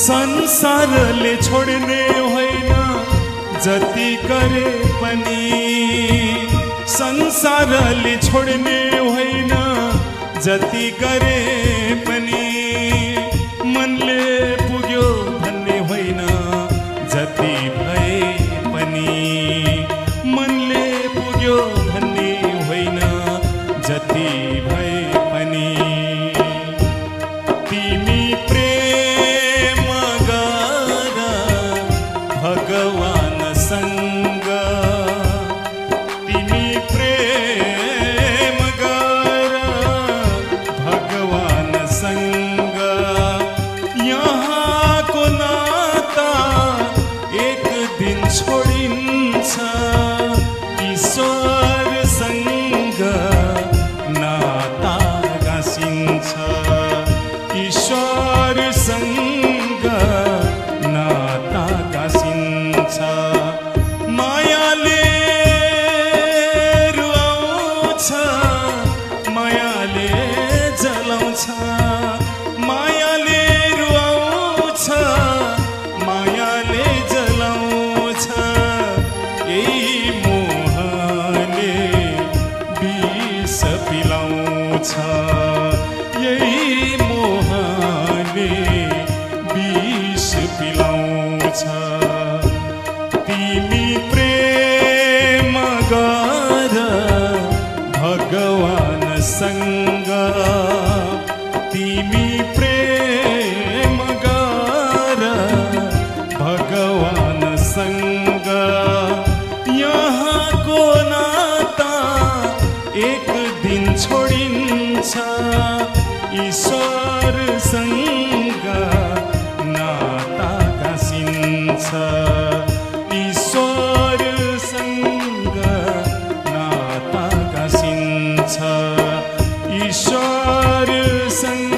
संसारले छोड्ने होइन जति गरे पनि, संसारले छोड्ने होइन जति गरे पनि, मनले पुग्यो भन्ने होइन जति भए पनि, मनले पुग्यो भन्ने होइन जति भए पनि। तिमी प्रेम गर भगवानसँग, तिमी प्रेम गर भगवानसँग। यहाँको नाता एक दिन छोडिन्छ, ईश्वरसँग नाता गाँसिन्छ, ईश्वरसँग नाता गाँसिन्छ। मायाले रुवाउँछ, मायाले जलाउँछ, मायाले रुवाउँछ, मायाले जलाउँछ। यही मोहले विष पिलाउँछ, यही मोहले विष पिलाउँछ। तिमी प्रेम गर भगवानसँग, तिमी प्रेम गर भगवानसँग। यहाँको नाता एक दिन छोडिन्छ, ईश्वरसँग नाता गाँसिन्छ, ईश्वरसँग नाता गाँसिन्छ, ईश्वरसँग